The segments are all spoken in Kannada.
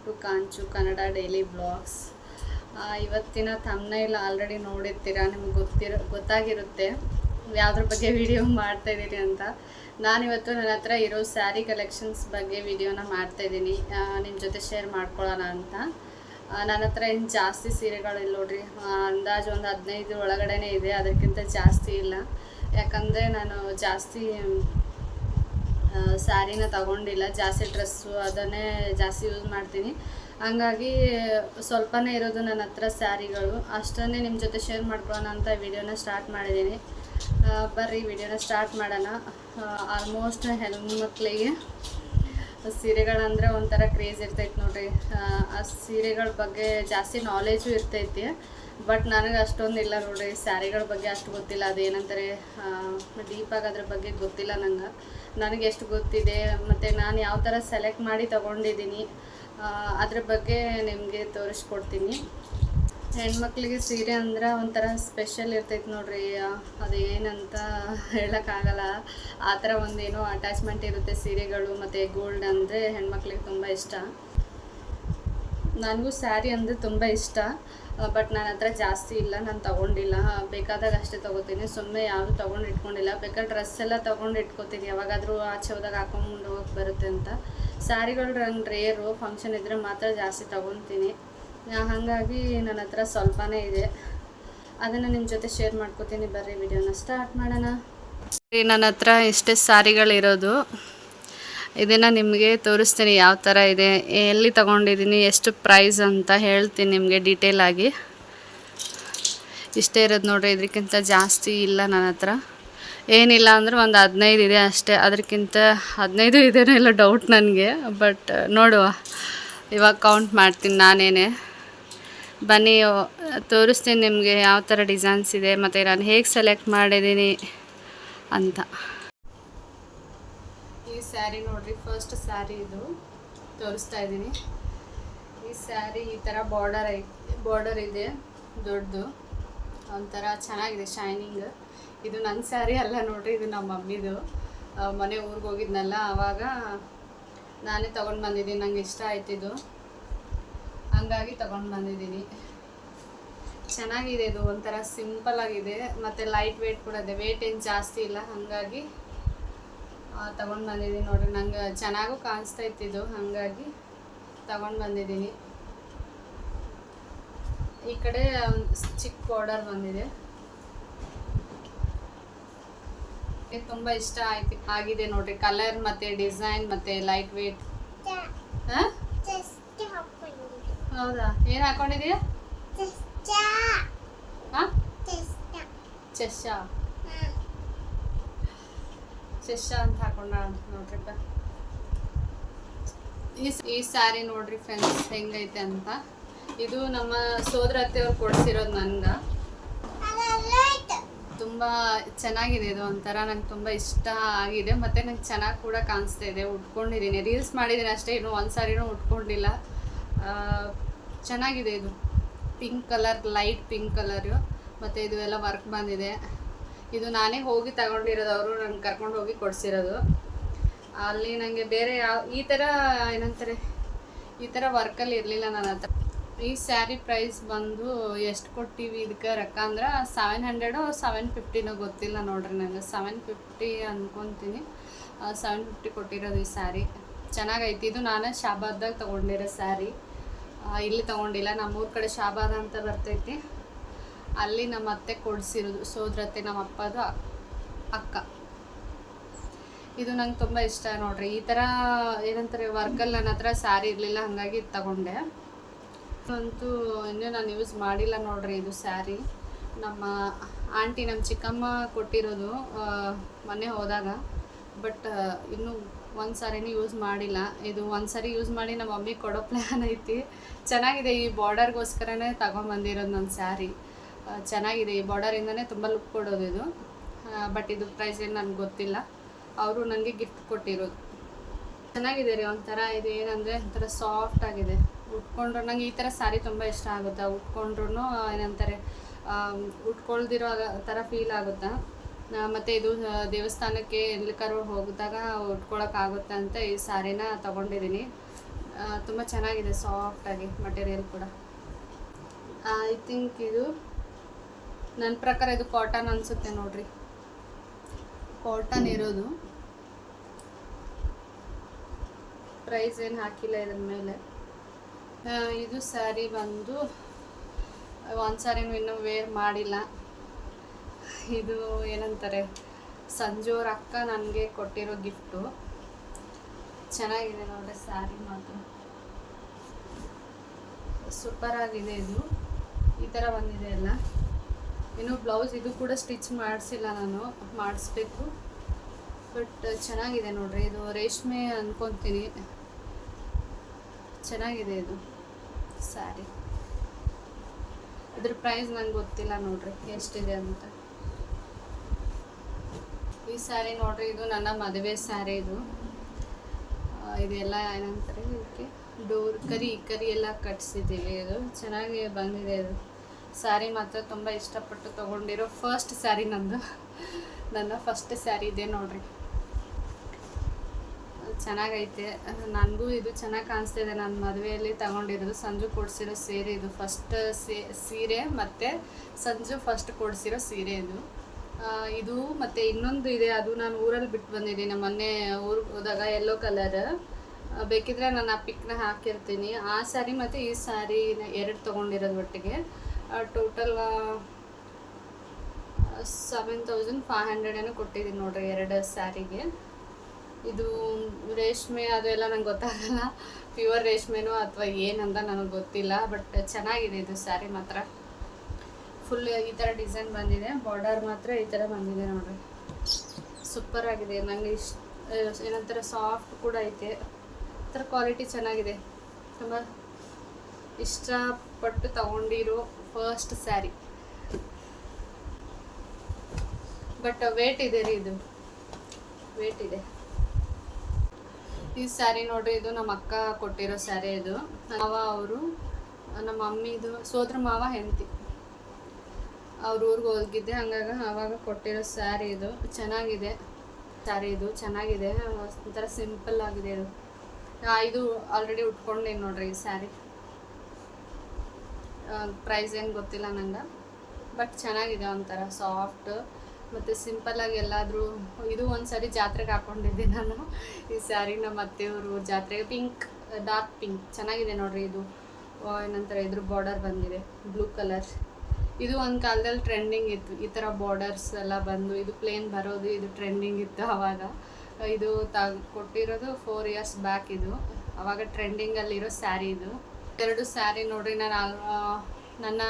To Kanchu Kannada daily blogs. ಇವತ್ತಿನ ಥಂಬ್ನೈಲ್ ಆಲ್ರೆಡಿ ನೋಡಿರ್ತೀರ, ನಿಮ್ಗೆ ಗೊತ್ತಾಗಿರುತ್ತೆ ಯಾವುದ್ರ ಬಗ್ಗೆ ವಿಡಿಯೋ ಮಾಡ್ತಾಯಿದ್ದೀನಿ ಅಂತ. ನಾನಿವತ್ತು ನನ್ನ ಹತ್ರ ಇರೋ ಸ್ಯಾರಿ ಕಲೆಕ್ಷನ್ಸ್ ಬಗ್ಗೆ ವಿಡಿಯೋನ ಮಾಡ್ತಾಯಿದ್ದೀನಿ, ನಿಮ್ಮ ಜೊತೆ ಶೇರ್ ಮಾಡ್ಕೊಳ್ಳೋಣ ಅಂತ. ನನ್ನ ಹತ್ರ ಏನು ಜಾಸ್ತಿ ಸೀರೆಗಳಿಲ್ಲ ನೋಡ್ರಿ, ಅಂದಾಜು ಒಂದು 15 ಒಳಗಡೆ ಇದೆ, ಅದಕ್ಕಿಂತ ಜಾಸ್ತಿ ಇಲ್ಲ. ಯಾಕಂದರೆ ನಾನು ಜಾಸ್ತಿ ಸ್ಯಾರಿನ ತಗೊಂಡಿಲ್ಲ, ಜಾಸ್ತಿ ಡ್ರೆಸ್ಸು ಅದನ್ನೇ ಜಾಸ್ತಿ ಯೂಸ್ ಮಾಡ್ತೀನಿ. ಹಂಗಾಗಿ ಸ್ವಲ್ಪನೇ ಇರೋದು ನನ್ನ ಹತ್ರ ಸ್ಯಾರಿಗಳು, ಅಷ್ಟನ್ನೇ ನಿಮ್ಮ ಜೊತೆ ಶೇರ್ ಮಾಡ್ಕೊಳ್ಳೋಣ ಅಂತ ವಿಡಿಯೋನ ಸ್ಟಾರ್ಟ್ ಮಾಡಿದ್ದೀನಿ. ಬರ್ರಿ ವಿಡಿಯೋನ ಸ್ಟಾರ್ಟ್ ಮಾಡೋಣ. ಆಲ್ಮೋಸ್ಟ್ ಹೆಣ್ಮಕ್ಳಿಗೆ ಸೀರೆಗಳಂದರೆ ಒಂಥರ ಕ್ರೇಜ್ ಇರ್ತೈತೆ ನೋಡ್ರಿ. ಆ ಸೀರೆಗಳ ಬಗ್ಗೆ ಜಾಸ್ತಿ ನಾಲೆಜು ಇರ್ತೈತಿ, ಬಟ್ ನನಗೆ ಅಷ್ಟೊಂದು ಇಲ್ಲ ನೋಡ್ರಿ. ಸ್ಯಾರಿಗಳ ಬಗ್ಗೆ ಅಷ್ಟು ಗೊತ್ತಿಲ್ಲ, ಅದೇನಂತಾರೆ ಡೀಪಾಗಿ ಅದ್ರ ಬಗ್ಗೆ ಗೊತ್ತಿಲ್ಲ ನನಗೆ ಎಷ್ಟು ಗೊತ್ತಿದೆ ಮತ್ತು ನಾನು ಯಾವ ಥರ ಸೆಲೆಕ್ಟ್ ಮಾಡಿ ತೊಗೊಂಡಿದ್ದೀನಿ ಅದ್ರ ಬಗ್ಗೆ ನಿಮಗೆ ತೋರಿಸ್ಕೊಡ್ತೀನಿ. ಹೆಣ್ಮಕ್ಳಿಗೆ ಸೀರೆ ಅಂದ್ರೆ ಒಂಥರ ಸ್ಪೆಷಲ್ ಇರ್ತೈತೆ ನೋಡ್ರಿ, ಅದೇನಂತ ಹೇಳೋಕ್ಕಾಗಲ್ಲ. ಆ ಥರ ಒಂದೇನೋ ಅಟ್ಯಾಚ್ಮೆಂಟ್ ಇರುತ್ತೆ ಸೀರೆಗಳು ಮತ್ತು ಗೋಲ್ಡ್ ಅಂದರೆ ಹೆಣ್ಮಕ್ಳಿಗೆ ತುಂಬ ಇಷ್ಟ. ನನಗೂ ಸ್ಯಾರಿ ಅಂದರೆ ತುಂಬ ಇಷ್ಟ, ಬಟ್ ನನ್ನ ಹತ್ರ ಜಾಸ್ತಿ ಇಲ್ಲ, ನಾನು ತೊಗೊಂಡಿಲ್ಲ. ಬೇಕಾದಾಗ ಅಷ್ಟೇ ತೊಗೋತೀನಿ, ಸುಮ್ಮನೆ ಯಾವುದು ತೊಗೊಂಡು ಇಟ್ಕೊಂಡಿಲ್ಲ. ಬೇಕಾದ್ರೆ ಡ್ರೆಸ್ ಎಲ್ಲ ತೊಗೊಂಡು ಇಟ್ಕೊತೀನಿ, ಯಾವಾಗಾದರೂ ಆಚೆ ಹೋದಾಗ ಹಾಕೊಂಡು ಹೋಗಕ್ಕೆ ಬರುತ್ತೆ ಅಂತ. ಸ್ಯಾರಿಗಳು ನನ್ನ ರೇರು, ಫಂಕ್ಷನ್ ಇದ್ದರೆ ಮಾತ್ರ ಜಾಸ್ತಿ ತೊಗೊತೀನಿ. ಹಾಗಾಗಿ ನನ್ನ ಹತ್ರ ಸ್ವಲ್ಪನೇ ಇದೆ, ಅದನ್ನು ನಿಮ್ಮ ಜೊತೆ ಶೇರ್ ಮಾಡ್ಕೋತೀನಿ. ಬರ್ರಿ ವಿಡಿಯೋನ ಸ್ಟಾರ್ಟ್ ಮಾಡೋಣ. ನನ್ನ ಹತ್ರ ಇಷ್ಟೇ ಸ್ಯಾರಿಗಳಿರೋದು, ಇದನ್ನು ನಿಮಗೆ ತೋರಿಸ್ತೀನಿ ಯಾವ ಥರ ಇದೆ, ಎಲ್ಲಿ ತೊಗೊಂಡಿದ್ದೀನಿ, ಎಷ್ಟು ಪ್ರೈಸ್ ಅಂತ ಹೇಳ್ತೀನಿ ನಿಮಗೆ ಡೀಟೇಲ್ ಆಗಿ. ಇಷ್ಟೇ ಇರೋದು ನೋಡ್ರಿ, ಇದಕ್ಕಿಂತ ಜಾಸ್ತಿ ಇಲ್ಲ ನನ್ನ ಹತ್ರ. ಏನಿಲ್ಲ ಅಂದ್ರೆ ಒಂದು 15 ಇದೆ ಅಷ್ಟೇ, ಅದಕ್ಕಿಂತ 15 ಇದೇನೋ ಇಲ್ಲ ಡೌಟ್ ನನಗೆ, ಬಟ್ ನೋಡುವ ಇವಾಗ ಕೌಂಟ್ ಮಾಡ್ತೀನಿ ನಾನೇನೆ. ಬನ್ನಿ ತೋರಿಸ್ತೀನಿ ನಿಮಗೆ ಯಾವ ಥರ ಡಿಸೈನ್ಸ್ ಇದೆ ಮತ್ತು ನಾನು ಹೇಗೆ ಸೆಲೆಕ್ಟ್ ಮಾಡಿದ್ದೀನಿ ಅಂತ. ಈ ಸ್ಯಾರಿ ನೋಡ್ರಿ, ಫಸ್ಟ್ ಸ್ಯಾರಿ ಇದು ತೋರಿಸ್ತಾ ಇದ್ದೀನಿ. ಈ ಸ್ಯಾರಿ ಈ ಥರ ಬಾರ್ಡರ್ ಇದೆ ದೊಡ್ಡದು, ಒಂಥರ ಚೆನ್ನಾಗಿದೆ ಶೈನಿಂಗ್. ಇದು ನನ್ನ ಸ್ಯಾರಿ ಅಲ್ಲ ನೋಡ್ರಿ, ಇದು ನಮ್ಮ ಮಮ್ಮಿದು. ಮನೆ ಊರಿಗೆ ಹೋಗಿದ್ನಲ್ಲ ಆವಾಗ ನಾನೇ ತೊಗೊಂಡು ಬಂದಿದ್ದೀನಿ, ನಂಗೆ ಇಷ್ಟ ಆಯ್ತಿದ್ದು ಹಂಗಾಗಿ ತೊಗೊಂಡು ಬಂದಿದ್ದೀನಿ. ಚೆನ್ನಾಗಿದೆ, ಇದು ಒಂಥರ ಸಿಂಪಲ್ ಆಗಿದೆ ಮತ್ತು ಲೈಟ್ ವೇಟ್ ಕೂಡ ಇದೆ, ವೇಟ್ ಏನು ಜಾಸ್ತಿ ಇಲ್ಲ, ಹಾಗಾಗಿ ತೊಗೊಂಡು ಬಂದಿದ್ದೀನಿ ನೋಡಿರಿ. ನಂಗೆ ಚೆನ್ನಾಗೂ ಕಾಣಿಸ್ತಾ ಇತ್ತಿದ್ದು, ಹಾಗಾಗಿ ತೊಗೊಂಡು ಬಂದಿದ್ದೀನಿ. ಈ ಕಡೆ ಚಿಕ್ಕ ಬಾರ್ಡರ್ ಬಂದಿದೆ, ತುಂಬ ಇಷ್ಟ ಆಗಿದೆ ನೋಡ್ರಿ. ಕಲರ್ ಮತ್ತು ಡಿಸೈನ್ ಮತ್ತು ಲೈಟ್ ವೇಟ್. ಹೌದಾ, ಏನು ಹಾಕೊಂಡಿದೀಯ? ಚೆಸ್ಸ ಅಂತ ಹಾಕೊಂಡ ನೋಡ್ರಿಪ್ಪ. ಈ ಸ್ಯಾರಿ ನೋಡ್ರಿ ಫ್ರೆಂಡ್ಸ್ ಹೆಂಗೈತೆ ಅಂತ. ಇದು ನಮ್ಮ ಸೋದರ ಅತ್ತೆಯವ್ರು ಕೊಡಿಸಿರೋದು ನನಗೆ. ತುಂಬ ಚೆನ್ನಾಗಿದೆ, ಇದು ಒಂಥರ ನಂಗೆ ತುಂಬ ಇಷ್ಟ ಆಗಿದೆ ಮತ್ತು ನಂಗೆ ಚೆನ್ನಾಗಿ ಕೂಡ ಕಾಣಿಸ್ತಾ ಇದೆ. ಉಟ್ಕೊಂಡಿದ್ದೀನಿ, ರೀಲ್ಸ್ ಮಾಡಿದ್ದೀನಿ ಅಷ್ಟೇ, ಇನ್ನೂ ಒಂದು ಸಾರಿನೂ ಉಟ್ಕೊಂಡಿಲ್ಲ. ಚೆನ್ನಾಗಿದೆ ಇದು, pink colour, light pink colour ಮತ್ತು ಇದು ಎಲ್ಲ ವರ್ಕ್ ಬಂದಿದೆ. ಇದು ನಾನೇ ಹೋಗಿ ತಗೊಂಡಿರೋದು, ಅವರು ನನಗೆ ಕರ್ಕೊಂಡು ಹೋಗಿ ಕೊಡಿಸಿರೋದು. ಅಲ್ಲಿ ನನಗೆ ಬೇರೆ ಈ ಥರ ಏನಂತಾರೆ, ಈ ಥರ ವರ್ಕಲ್ಲಿ ಇರಲಿಲ್ಲ ನನ್ನ ಹತ್ರ. ಈ ಸ್ಯಾರಿ ಪ್ರೈಸ್ ಬಂದು ಎಷ್ಟು ಕೊಟ್ಟಿವಿ ಇದಕ್ಕೆ ರೊಕ್ಕ ಅಂದ್ರೆ 700 750 ಗೊತ್ತಿಲ್ಲ ನೋಡ್ರಿ. ನನಗೆ 750 ಅಂದ್ಕೊತೀನಿ, 750 ಕೊಟ್ಟಿರೋದು ಈ ಸ್ಯಾರಿ. ಚೆನ್ನಾಗೈತಿ. ಇದು ನಾನು ಶಾಬಾದ್ದಾಗ ತೊಗೊಂಡಿರೋ ಸ್ಯಾರಿ, ಇಲ್ಲಿ ತೊಗೊಂಡಿಲ್ಲ. ನಮ್ಮೂರ ಕಡೆ ಶಾಬಾದ ಅಂತ ಬರ್ತೈತಿ, ಅಲ್ಲಿ ನಮ್ಮ ಅತ್ತೆ ಕೊಡಿಸಿರೋದು, ಸೋದರತ್ತೆ ನಮ್ಮ ಅಪ್ಪದು ಅಕ್ಕ. ಇದು ನಂಗೆ ತುಂಬ ಇಷ್ಟ ನೋಡ್ರಿ. ಈ ಥರ ಏನಂತಾರೆ ವರ್ಕಲ್ಲಿ ನನ್ನ ಹತ್ರ ಸ್ಯಾರಿ ಇರಲಿಲ್ಲ, ಹಾಗಾಗಿ ಇದು ತಗೊಂಡೆ. ಅಂತೂ ಇನ್ನೂ ನಾನು ಯೂಸ್ ಮಾಡಿಲ್ಲ ನೋಡ್ರಿ. ಇದು ಸ್ಯಾರಿ ನಮ್ಮ ಆಂಟಿ, ನಮ್ಮ ಚಿಕ್ಕಮ್ಮ ಕೊಟ್ಟಿರೋದು ಮೊನ್ನೆ ಹೋದಾಗ, ಬಟ್ ಇನ್ನೂ ಒಂದು ಸಾರಿನೂ ಯೂಸ್ ಮಾಡಿಲ್ಲ. ಇದು ಒಂದು ಸಾರಿ ಯೂಸ್ ಮಾಡಿ ನಮ್ಮ ಮಮ್ಮಿಗೆ ಕೊಡೋ ಪ್ಲ್ಯಾನ್ ಐತಿ. ಚೆನ್ನಾಗಿದೆ, ಈ ಬಾರ್ಡರ್ಗೋಸ್ಕರನೇ ತಗೊಂಬಂದಿರೋದು ನನ್ನ ಸ್ಯಾರಿ. ಚೆನ್ನಾಗಿದೆ, ಈ ಬಾರ್ಡರಿಂದನೇ ತುಂಬ ಲುಕ್ ಕೊಡೋದು ಇದು. ಬಟ್ ಇದು ಪ್ರೈಸ್ ಏನು ನನಗೆ ಗೊತ್ತಿಲ್ಲ, ಅವರು ನನಗೆ ಗಿಫ್ಟ್ ಕೊಟ್ಟಿರೋದು. ಚೆನ್ನಾಗಿದೆ ರೀ ಒಂಥರ. ಇದು ಏನಂದರೆ ಒಂಥರ ಸಾಫ್ಟ್ ಆಗಿದೆ, ಉಟ್ಕೊಂಡ್ರು ನಂಗೆ ಈ ಥರ ಸ್ಯಾರಿ ತುಂಬ ಇಷ್ಟ ಆಗುತ್ತೆ. ಉಟ್ಕೊಂಡ್ರು ಏನಂತಾರೆ ಉಟ್ಕೊಳ್ದಿರೋ ಥರ ಫೀಲ್ ಆಗುತ್ತೆ. ಮತ್ತು ಇದು ದೇವಸ್ಥಾನಕ್ಕೆ ಎಲ್ಲಿಗಾರು ಹೋಗಿದಾಗ ಉಟ್ಕೊಳಕ್ಕಾಗುತ್ತೆ ಅಂತ ಈ ಸ್ಯಾರಿನ ತೊಗೊಂಡಿದ್ದೀನಿ. ತುಂಬ ಚೆನ್ನಾಗಿದೆ, ಸಾಫ್ಟಾಗಿ ಮಟೀರಿಯಲ್ ಕೂಡ. ಐ ಥಿಂಕ್ ಇದು ನನ್ನ ಪ್ರಕಾರ ಇದು ಕಾಟನ್ ಅನಿಸುತ್ತೆ ನೋಡ್ರಿ, ಕಾಟನ್ ಇರೋದು. ಪ್ರೈಸ್ ಏನು ಹಾಕಿಲ್ಲ ಇದ್ರ ಮೇಲೆ. ಇದು ಸ್ಯಾರಿ ಬಂದು ಒಂದು ಸ್ಯಾರಿನೂ ಇನ್ನೂ ವೇರ್ ಮಾಡಿಲ್ಲ. ಇದು ಏನಂತಾರೆ, ಸಂಜೋರ ಅಕ್ಕ ನನಗೆ ಕೊಟ್ಟಿರೋ ಗಿಫ್ಟು. ಚೆನ್ನಾಗಿದೆ ನೋಡ್ರಿ, ಸ್ಯಾರಿ ಮಾತ್ರ ಸೂಪರ್ ಆಗಿದೆ. ಇದು ಈ ಥರ ಬಂದಿದೆ ಎಲ್ಲ. ಇನ್ನು ಬ್ಲೌಸ್ ಇದು ಕೂಡ ಸ್ಟಿಚ್ ಮಾಡಿಸಿಲ್ಲ, ನಾನು ಮಾಡಿಸ್ಬೇಕು. ಬಟ್ ಚೆನ್ನಾಗಿದೆ ನೋಡ್ರಿ, ಇದು ರೇಷ್ಮೆ ಅಂದ್ಕೊತೀನಿ. ಚೆನ್ನಾಗಿದೆ ಇದು ಸ್ಯಾರಿ. ಇದ್ರ ಪ್ರೈಸ್ ನಂಗೆ ಗೊತ್ತಿಲ್ಲ ನೋಡ್ರಿ ಎಷ್ಟಿದೆ ಅಂತ. ಈ ಸ್ಯಾರಿ ನೋಡ್ರಿ, ಇದು ನನ್ನ ಮದುವೆ ಸ್ಯಾರಿ. ಇದೆಲ್ಲ ಏನಂತಾರೆ ಇದಕ್ಕೆ, ಡೋರ್ ಕರಿ ಎಲ್ಲ ಕಟ್ಸಿದ್ದೀವಿ. ಇದು ಚೆನ್ನಾಗಿ ಬಂದಿದೆ. ಇದು ಸ್ಯಾರಿ ಮಾತ್ರ ತುಂಬ ಇಷ್ಟಪಟ್ಟು ತೊಗೊಂಡಿರೋ ಫಸ್ಟ್ ಸ್ಯಾರಿ ನಂದು. ನನ್ನ ಫಸ್ಟ್ ಸ್ಯಾರಿ ಇದೆ ನೋಡ್ರಿ, ಚೆನ್ನಾಗೈತೆ. ನನಗೂ ಇದು ಚೆನ್ನಾಗಿ ಕಾಣಿಸ್ತಿದೆ. ನನ್ನ ಮದುವೆಯಲ್ಲಿ ತಗೊಂಡಿರೋದು, ಸಂಜು ಕೊಡಿಸಿರೋ ಸೀರೆ ಇದು. ಫಸ್ಟ್ ಸೀರೆ ಮತ್ತು ಸಂಜು ಫಸ್ಟ್ ಕೊಡಿಸಿರೋ ಸೀರೆ ಇದು ಮತ್ತು ಇನ್ನೊಂದು ಇದೆ, ಅದು ನಾನು ಊರಲ್ಲಿ ಬಿಟ್ಟು ಬಂದಿದ್ದೀನಿ ಮೊನ್ನೆ ಊರಿಗೆ ಹೋದಾಗ, ಯೆಲ್ಲೋ ಕಲರ್. ಬೇಕಿದ್ರೆ ನಾನು ಆ ಪಿಕ್ನ ಹಾಕಿರ್ತೀನಿ. ಆ ಸ್ಯಾರಿ ಮತ್ತು ಈ ಸ್ಯಾರಿ ಎರಡು ತೊಗೊಂಡಿರೋದು ಒಟ್ಟಿಗೆ ಟೋಟಲ್ 7500 ಏನೋ ಕೊಟ್ಟಿದ್ದೀನಿ ನೋಡ್ರಿ ಎರಡು ಸ್ಯಾರಿಗೆ. ಇದು ರೇಷ್ಮೆ ಅದೆಲ್ಲ ನಂಗೆ ಗೊತ್ತಾಗಲ್ಲ, ಪ್ಯೂರ್ ರೇಷ್ಮೆನೋ ಅಥವಾ ಏನಂತ ನನಗೆ ಗೊತ್ತಿಲ್ಲ. ಬಟ್ ಚೆನ್ನಾಗಿದೆ ಇದು ಸ್ಯಾರಿ ಮಾತ್ರ. ಫುಲ್ ಈ ಥರ ಡಿಸೈನ್ ಬಂದಿದೆ, ಬಾರ್ಡರ್ ಮಾತ್ರ ಈ ಥರ ಬಂದಿದೆ ನೋಡ್ರಿ, ಸೂಪರ್ ಆಗಿದೆ. ನನಗೆ ಏನಂತಾರೆ ಸಾಫ್ಟ್ ಕೂಡ ಐತೆ. ಈ ಥರ ಕ್ವಾಲಿಟಿ ಚೆನ್ನಾಗಿದೆ. ತುಂಬ ಇಷ್ಟಪಟ್ಟು ತಗೊಂಡಿರೋ ಫಸ್ಟ್ ಸ್ಯಾರಿ. ಬಟ್ ವೇಟ್ ಇದೆ ರೀ, ಇದು ವೇಟ್ ಇದೆ. ಈ ಸ್ಯಾರಿ ನೋಡ್ರಿ, ಇದು ನಮ್ಮ ಅಕ್ಕ ಕೊಟ್ಟಿರೋ ಸ್ಯಾರಿ. ಇದು ಮಾವ ಅವರು, ನಮ್ಮ ಮಮ್ಮಿದು ಸೋದರ ಮಾವ ಹೆಂಡತಿ, ಅವ್ರ ಊರಿಗೆ ಹೋಗಿದ್ದೆ, ಹಂಗಾಗಿ ಆವಾಗ ಕೊಟ್ಟಿರೋ ಸ್ಯಾರಿ. ಇದು ಚೆನ್ನಾಗಿದೆ ಸ್ಯಾರಿ, ಇದು ಚೆನ್ನಾಗಿದೆ. ಒಂಥರ ಸಿಂಪಲ್ ಆಗಿದೆ ಇದು. ಇದು ಆಲ್ರೆಡಿ ಉಟ್ಕೊಂಡೇನು ನೋಡ್ರಿ ಈ ಸ್ಯಾರಿ. ಪ್ರೈಸ್ ಏನು ಗೊತ್ತಿಲ್ಲ ನಂಗೆ, ಬಟ್ ಚೆನ್ನಾಗಿದೆ. ಒಂಥರ ಸಾಫ್ಟ್ ಮತ್ತು ಸಿಂಪಲ್ಲಾಗಿ ಎಲ್ಲಾದರೂ. ಇದು ಒಂದು ಸಾರಿ ಜಾತ್ರೆಗೆ ಹಾಕ್ಕೊಂಡಿದ್ದೆ ನಾನು ಈ ಸ್ಯಾರಿ. ನಮ್ಮ ಅತ್ತೆಯವರು ಜಾತ್ರೆಗೆ ಡಾರ್ಕ್ ಪಿಂಕ್ ಚೆನ್ನಾಗಿದೆ ನೋಡ್ರಿ. ಇದು ಏನಂತಾರೆ, ಇದ್ರ ಬಾರ್ಡರ್ ಬಂದಿದೆ ಬ್ಲೂ ಕಲರ್. ಇದು ಒಂದು ಕಾಲದಲ್ಲಿ ಟ್ರೆಂಡಿಂಗ್ ಇತ್ತು, ಈ ಥರ ಬಾರ್ಡರ್ಸ್ ಎಲ್ಲ ಬಂದು. ಇದು ಪ್ಲೇನ್ ಬರೋದು, ಇದು ಟ್ರೆಂಡಿಂಗ್ ಇತ್ತು ಆವಾಗ. ಇದು ಕೊಟ್ಟಿರೋದು 4 years ಬ್ಯಾಕ್. ಇದು ಆವಾಗ ಟ್ರೆಂಡಿಂಗಲ್ಲಿರೋ ಸ್ಯಾರಿ. ಇದು ಎರಡು ಸ್ಯಾರಿ ನೋಡ್ರಿ. ನಾನು ನನ್ನ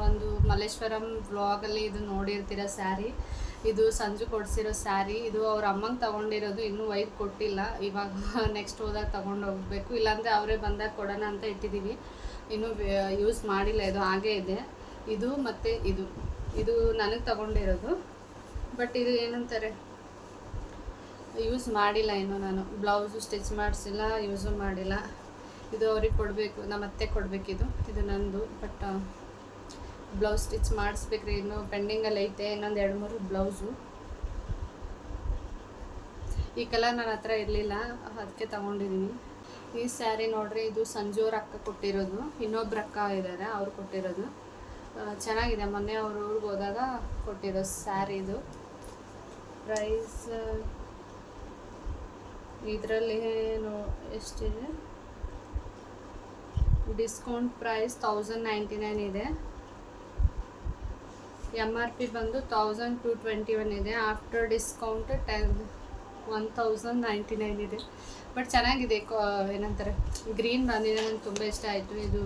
ಒಂದು ಮಲ್ಲೇಶ್ವರಂ ವ್ಲಾಗಲ್ಲಿ ಇದು ನೋಡಿರ್ತೀರ ಸ್ಯಾರಿ. ಇದು ಸಂಜು ಕೊಡಿಸಿರೋ ಸ್ಯಾರಿ. ಇದು ಅವ್ರ ಅಮ್ಮಂಗೆ ತೊಗೊಂಡಿರೋದು, ಇನ್ನೂ ಒಯ್ದು ಕೊಟ್ಟಿಲ್ಲ. ಇವಾಗ ನೆಕ್ಸ್ಟ್ ಹೋದಾಗ ತೊಗೊಂಡು ಹೋಗಬೇಕು, ಇಲ್ಲಾಂದರೆ ಅವರೇ ಬಂದಾಗ ಕೊಡೋಣ ಅಂತ ಇಟ್ಟಿದ್ದೀವಿ. ಇನ್ನೂ ಯೂಸ್ ಮಾಡಿಲ್ಲ, ಇದು ಹಾಗೇ ಇದೆ. ಇದು ಮತ್ತು ಇದು ನನಗೆ ತಗೊಂಡಿರೋದು. ಬಟ್ ಇದು ಏನಂತಾರೆ, ಯೂಸ್ ಮಾಡಿಲ್ಲ ಇನ್ನು. ನಾನು ಬ್ಲೌಸು ಸ್ಟಿಚ್ ಮಾಡಿಸಿಲ್ಲ, ಯೂಸು ಮಾಡಿಲ್ಲ. ಇದು ಅವ್ರಿಗೆ ಕೊಡಬೇಕು, ನಮ್ಮ ಅತ್ತೆ ಕೊಡಬೇಕಿದು. ಇದು ನಂದು. ಬಟ್ ಬ್ಲೌಸ್ ಸ್ಟಿಚ್ ಮಾಡಿಸ್ಬೇಕ್ರಿ, ಇನ್ನು ಪೆಂಡಿಂಗಲ್ಲಿ ಐತೆ ಇನ್ನೊಂದು 2-3 ಬ್ಲೌಸು. ಈ ಕಲರ್ ನನ್ನ ಹತ್ರ ಇರಲಿಲ್ಲ, ಅದಕ್ಕೆ ತಗೊಂಡಿದ್ದೀನಿ. ಈ ಸ್ಯಾರಿ ನೋಡ್ರಿ, ಇದು ಸಂಜೋರ ಅಕ್ಕ ಕೊಟ್ಟಿರೋದು. ಇನ್ನೊಬ್ರು ಅಕ್ಕ ಇದ್ದಾರೆ, ಅವ್ರು ಕೊಟ್ಟಿರೋದು. ಚೆನ್ನಾಗಿದೆ. ಮೊನ್ನೆ ಅವ್ರ ಊರಿಗೆ ಹೋದಾಗ ಕೊಟ್ಟಿರೋ ಸ್ಯಾರಿ ಇದು. ಪ್ರೈಸ್ ಇದರಲ್ಲಿ ಎಷ್ಟಿದೆ, ಡಿಸ್ಕೌಂಟ್ ಪ್ರೈಸ್ 1099 ಇದೆ. MRP ಬಂದು 1221 ಇದೆ. ಆಫ್ಟರ್ ಡಿಸ್ಕೌಂಟ್ 1099 ಇದೆ. ಬಟ್ ಚೆನ್ನಾಗಿದೆ. ಏನಂತಾರೆ, ಗ್ರೀನ್ ಬಂದಿದೆ, ನನಗೆ ತುಂಬ ಇಷ್ಟ ಆಯಿತು. ಇದು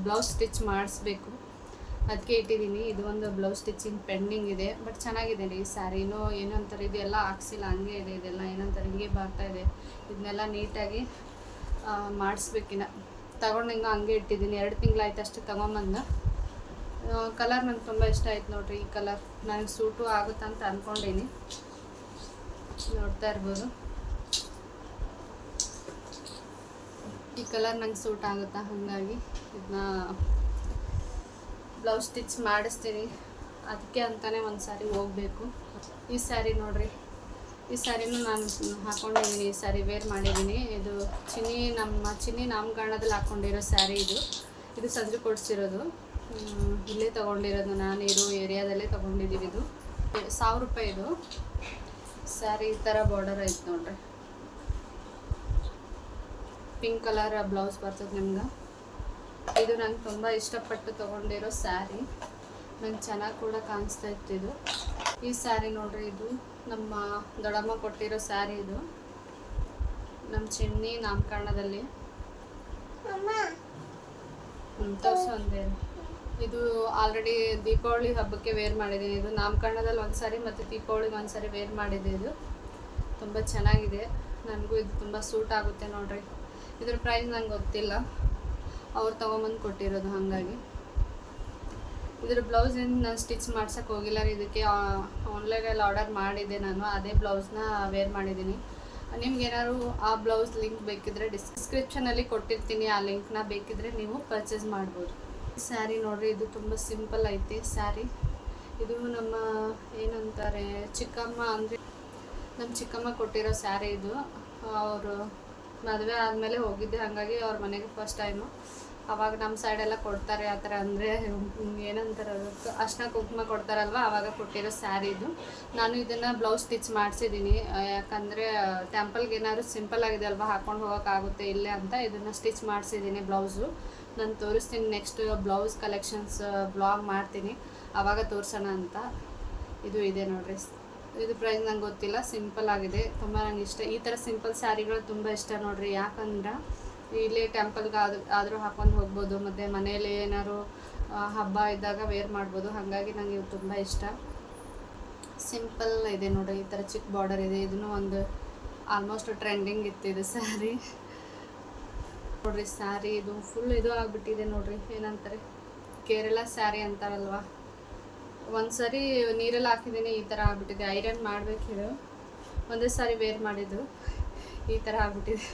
ಬ್ಲೌಸ್ ಸ್ಟಿಚ್ ಮಾಡಿಸ್ಬೇಕು, ಅದಕ್ಕೆ ಇಟ್ಟಿದ್ದೀನಿ. ಇದು ಒಂದು ಬ್ಲೌಸ್ ಸ್ಟಿಚಿಂಗ್ ಪೆಂಡಿಂಗ್ ಇದೆ. ಬಟ್ ಚೆನ್ನಾಗಿದೆ ರೀ ಈ ಸ್ಯಾರಿನೂ. ಏನಂತಾರೆ, ಇದೆಲ್ಲ ಹಾಕ್ಸಿಲ್ಲ, ಹಂಗೆ ಇದೆ. ಇದೆಲ್ಲ ಏನಂತಾರೆ, ಹಿಂಗೆ ಬರ್ತಾಯಿದೆ. ಇದನ್ನೆಲ್ಲ ನೀಟಾಗಿ ಮಾಡಿಸ್ಬೇಕಿನ್ನ. ತಗೊಂಡು ಹಂಗೆ ಇಟ್ಟಿದ್ದೀನಿ. 2 ತಿಂಗಳಾಯ್ತು ಅಷ್ಟೇ ತೊಗೊಂಬಂದು. ಕಲರ್ ನನಗೆ ತುಂಬ ಇಷ್ಟ ಆಯ್ತು ನೋಡ್ರಿ. ಈ ಕಲರ್ ನನಗೆ ಸೂಟು ಆಗುತ್ತಂತ ಅಂದ್ಕೊಂಡೀನಿ. ನೋಡ್ತಾ ಇರ್ಬೋದು, ಈ ಕಲರ್ ನಂಗೆ ಸೂಟ್ ಆಗುತ್ತಾ, ಹಾಗಾಗಿ ಇದನ್ನ ಬ್ಲೌಸ್ ಸ್ಟಿಚ್ ಮಾಡಿಸ್ತೀನಿ. ಅದಕ್ಕೆ ಅಂತಲೇ ಒಂದು ಸಾರಿ ಹೋಗಬೇಕು. ಈ ಸ್ಯಾರಿ ನೋಡ್ರಿ, ಈ ಸ್ಯಾರಿನೂ ನಾನು ಹಾಕ್ಕೊಂಡಿದ್ದೀನಿ, ಈ ಸ್ಯಾರಿ ವೇರ್ ಮಾಡಿದ್ದೀನಿ. ಇದು ನಮ್ಮ ಚಿನ್ನಿ ನಾಮಕರಣದಲ್ಲಿ ಹಾಕ್ಕೊಂಡಿರೋ ಸ್ಯಾರಿ ಇದು ಸಂಜೆ ಕೊಡಿಸಿರೋದು. ಇಲ್ಲೇ ತೊಗೊಂಡಿರೋದು, ನಾನು ಇರೋ ಏರಿಯಾದಲ್ಲೇ ತೊಗೊಂಡಿದ್ದೀವಿ. ಇದು 1000 ರೂಪಾಯಿ. ಇದು ಸ್ಯಾರಿ ಈ ಥರ ಬಾರ್ಡರ್ ಐತೆ ನೋಡ್ರಿ. ಪಿಂಕ್ ಕಲರ್ ಬ್ಲೌಸ್ ಬರ್ತದೆ ನಿಮ್ಗೆ. ಇದು ನಂಗೆ ತುಂಬ ಇಷ್ಟಪಟ್ಟು ತೊಗೊಂಡಿರೋ ಸ್ಯಾರಿ, ನಂಗೆ ಚೆನ್ನಾಗಿ ಕೂಡ ಕಾಣಿಸ್ತಾ ಇತ್ತು ಇದು. ಈ ಸ್ಯಾರಿ ನೋಡ್ರಿ, ಇದು ನಮ್ಮ ದೊಡ್ಡಮ್ಮ ಕೊಟ್ಟಿರೋ ಸ್ಯಾರಿ. ಇದು ನಮ್ಮ ಚಿನ್ನಿ ನಾಮಕರಣದಲ್ಲಿ ತೋರಿಸು ಅಂದೆ. ಇದು ಆಲ್ರೆಡಿ ದೀಪಾವಳಿ ಹಬ್ಬಕ್ಕೆ ವೇರ್ ಮಾಡಿದ್ದೀನಿ. ಇದು ನಾಮಕರಣದಲ್ಲಿ ಒಂದು ಸಾರಿ ಮತ್ತು ದೀಪಾವಳಿಗೆ ಒಂದು ಸಾರಿ ವೇರ್ ಮಾಡಿದೆ. ಇದು ತುಂಬ ಚೆನ್ನಾಗಿದೆ, ನನಗೂ ಇದು ತುಂಬ ಸೂಟ್ ಆಗುತ್ತೆ ನೋಡ್ರಿ. ಇದ್ರ ಪ್ರೈಸ್ ನಂಗೆ ಗೊತ್ತಿಲ್ಲ, ಅವ್ರು ತೊಗೊಂಬಂದು ಕೊಟ್ಟಿರೋದು. ಹಾಗಾಗಿ ಇದ್ರ ಬ್ಲೌಸ್ ಏನು ನಾನು ಸ್ಟಿಚ್ ಮಾಡ್ಸೋಕ್ಕೆ ಹೋಗಿಲ್ಲ, ಇದಕ್ಕೆ ಆನ್ಲೈನಲ್ಲಿ ಆರ್ಡರ್ ಮಾಡಿದ್ದೆ ನಾನು. ಅದೇ ಬ್ಲೌಸ್ನ ವೇರ್ ಮಾಡಿದ್ದೀನಿ. ನಿಮ್ಗೇನಾದ್ರು ಆ ಬ್ಲೌಸ್ ಲಿಂಕ್ ಬೇಕಿದ್ರೆ ಡಿಸ್ಕ್ರಿಪ್ಷನಲ್ಲಿ ಕೊಟ್ಟಿರ್ತೀನಿ, ಆ ಲಿಂಕ್ನ ಬೇಕಿದ್ರೆ ನೀವು ಪರ್ಚೇಸ್ ಮಾಡ್ಬೋದು. ಸ್ಯಾರಿ ನೋಡ್ರಿ, ಇದು ತುಂಬ ಸಿಂಪಲ್ ಐತಿ ಸ್ಯಾರಿ. ಇದು ನಮ್ಮ ಏನಂತಾರೆ ಚಿಕ್ಕಮ್ಮ, ಅಂದರೆ ನಮ್ಮ ಚಿಕ್ಕಮ್ಮ ಕೊಟ್ಟಿರೋ ಸ್ಯಾರಿ ಇದು. ಅವರು ಮದುವೆ ಆದಮೇಲೆ ಹೋಗಿದ್ದೆ, ಹಾಗಾಗಿ ಅವ್ರ ಮನೆಗೆ ಫಸ್ಟ್ ಟೈಮು. ಆವಾಗ ನಮ್ಮ ಸೈಡೆಲ್ಲ ಕೊಡ್ತಾರೆ ಆ ಥರ, ಅಂದರೆ ಏನಂತಾರೆ ಅದಕ್ಕೆ ಅರ್ಶಿನ ಕುಂಕುಮ ಕೊಡ್ತಾರಲ್ವ, ಆವಾಗ ಕೊಟ್ಟಿರೋ ಸ್ಯಾರಿ ಇದು. ನಾನು ಇದನ್ನು ಬ್ಲೌಸ್ ಸ್ಟಿಚ್ ಮಾಡಿಸಿದ್ದೀನಿ, ಯಾಕಂದರೆ ಟೆಂಪಲ್ಗೆ ಏನಾದ್ರು ಸಿಂಪಲ್ ಆಗಿದೆ ಅಲ್ವಾ, ಹಾಕ್ಕೊಂಡು ಹೋಗೋಕ್ಕಾಗುತ್ತೆ ಇಲ್ಲೇ ಅಂತ ಇದನ್ನು ಸ್ಟಿಚ್ ಮಾಡಿಸಿದ್ದೀನಿ ಬ್ಲೌಸು. ನಾನು ತೋರಿಸ್ತೀನಿ, ನೆಕ್ಸ್ಟ್ ಬ್ಲೌಸ್ ಕಲೆಕ್ಷನ್ಸ್ ಬ್ಲಾಗ್ ಮಾಡ್ತೀನಿ, ಆವಾಗ ತೋರಿಸೋಣ ಅಂತ. ಇದು ಇದೆ ನೋಡ್ರಿ. ಇದು ಪ್ರೈಸ್ ನಂಗೆ ಗೊತ್ತಿಲ್ಲ, ಸಿಂಪಲ್ ಆಗಿದೆ, ತುಂಬ ನಂಗೆ ಇಷ್ಟ. ಈ ಥರ ಸಿಂಪಲ್ ಸ್ಯಾರಿಗಳು ತುಂಬ ಇಷ್ಟ ನೋಡ್ರಿ, ಯಾಕಂದ್ರೆ ಇಲ್ಲೇ ಟೆಂಪಲ್ಗೆ ಆದರೂ ಹಾಕ್ಕೊಂಡು ಹೋಗ್ಬೋದು, ಮತ್ತು ಮನೇಲಿ ಏನಾದ್ರು ಹಬ್ಬ ಇದ್ದಾಗ ವೇರ್ ಮಾಡ್ಬೋದು. ಹಾಗಾಗಿ ನನಗೆ ಇದು ತುಂಬ ಇಷ್ಟ. ಸಿಂಪಲ್ ಇದೆ ನೋಡ್ರಿ, ಈ ಥರ ಚಿಕ್ಕ ಬಾರ್ಡರ್ ಇದೆ. ಇದನ್ನು ಒಂದು ಆಲ್ಮೋಸ್ಟ್ ಟ್ರೆಂಡಿಂಗ್ ಇತ್ತು ಇದು ಸ್ಯಾರಿ ನೋಡ್ರಿ. ಸ್ಯಾರಿ ಇದು ಫುಲ್ ಇದು ಆಗಿಬಿಟ್ಟಿದೆ ನೋಡ್ರಿ, ಏನಂತಾರೆ ಕೇರಳ ಸ್ಯಾರಿ ಅಂತಾರಲ್ವ. ಒಂದು ಸಾರಿ ನೀರಲ್ಲಿ ಹಾಕಿದ್ದೀನಿ, ಈ ಥರ ಆಗ್ಬಿಟ್ಟಿದೆ. ಐರನ್ ಮಾಡಬೇಕಿದು, ಒಂದೇ ಸಾರಿ ವೇರ್ ಮಾಡಿದ್ದು ಈ ಥರ ಆಗ್ಬಿಟ್ಟಿದೆ.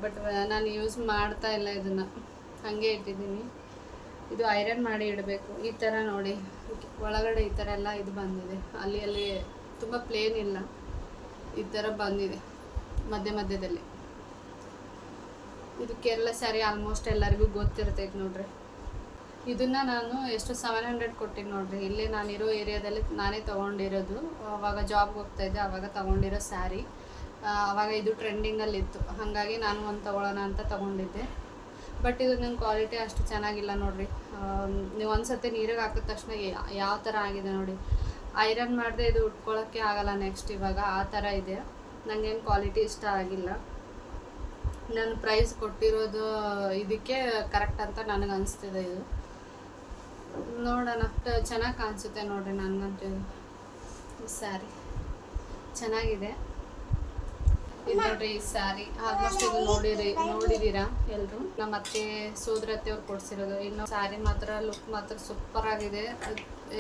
ಬಟ್ ನಾನು ಯೂಸ್ ಮಾಡ್ತಾ ಇಲ್ಲ, ಇದನ್ನು ಹಾಗೆ ಇಟ್ಟಿದ್ದೀನಿ. ಇದು ಐರನ್ ಮಾಡಿ ಇಡಬೇಕು. ಈ ಥರ ನೋಡಿ, ಒಳಗಡೆ ಈ ಥರ ಎಲ್ಲ ಇದು ಬಂದಿದೆ, ಅಲ್ಲಿ ತುಂಬ ಪ್ಲೇನ್ ಇಲ್ಲ, ಈ ಥರ ಬಂದಿದೆ ಮಧ್ಯದಲ್ಲಿ. ಇದು ಕೇರಳ ಸ್ಯಾರಿ ಆಲ್ಮೋಸ್ಟ್ ಎಲ್ಲರಿಗೂ ಗೊತ್ತಿರ್ತೈತೆ ನೋಡ್ರಿ. ಇದನ್ನು ನಾನು ಎಷ್ಟು 700 ಕೊಟ್ಟಿನಿ ನೋಡ್ರಿ. ಇಲ್ಲೇ ನಾನಿರೋ ಏರಿಯಾದಲ್ಲಿ ನಾನೇ ತೊಗೊಂಡಿರೋದು. ಆವಾಗ ಜಾಬ್ಗೆ ಹೋಗ್ತಾಯಿದ್ದೆ, ಆವಾಗ ತೊಗೊಂಡಿರೋ ಸ್ಯಾರಿ. ಆವಾಗ ಇದು ಟ್ರೆಂಡಿಂಗಲ್ಲಿತ್ತು, ಹಾಗಾಗಿ ನಾನು ಒಂದು ತೊಗೊಳ್ಳೋಣ ಅಂತ ತೊಗೊಂಡಿದ್ದೆ. ಬಟ್ ಇದು ನಂಗೆ ಕ್ವಾಲಿಟಿ ಅಷ್ಟು ಚೆನ್ನಾಗಿಲ್ಲ ನೋಡ್ರಿ. ನೀವು ಒಂದು ಸತಿ ನೀರಿಗೆ ಹಾಕಿದ ತಕ್ಷಣ ಯಾವ ಥರ ಆಗಿದೆ ನೋಡಿ. ಐರನ್ ಮಾಡಿದೆ ಇದು ಉಟ್ಕೊಳ್ಳೋಕ್ಕೆ ಆಗಲ್ಲ ನೆಕ್ಸ್ಟ್, ಇವಾಗ ಆ ಥರ ಇದೆ. ನನಗೇನು ಕ್ವಾಲಿಟಿ ಇಷ್ಟ ಆಗಿಲ್ಲ. ನಾನು ಪ್ರೈಸ್ ಕೊಟ್ಟಿರೋದು ಇದಕ್ಕೆ ಕರೆಕ್ಟ್ ಅಂತ ನನಗೆ ಅನಿಸ್ತಿದೆ. ಇದು ನೋಡೋಣ, ಚೆನ್ನಾಗಿ ಕಾಣಿಸುತ್ತೆ ನೋಡ್ರಿ. ನನಗಂತೂ ಸ್ಯಾರಿ ಚೆನ್ನಾಗಿದೆ. ಇದು ನೋಡ್ರಿ, ಈ ಸ್ಯಾರಿ ಆಲ್ಮೋಸ್ಟ್ ಇದು ನೋಡಿದ್ದೀರಾ ಎಲ್ಲರೂ. ನಮ್ಮ ಅತ್ತೆ ಸೋದರತ್ತೆಯವ್ರು ಕೊಡಿಸಿರೋದು. ಇನ್ನು ಸ್ಯಾರಿ ಮಾತ್ರ ಲುಕ್ ಮಾತ್ರ ಸೂಪರ್ ಆಗಿದೆ.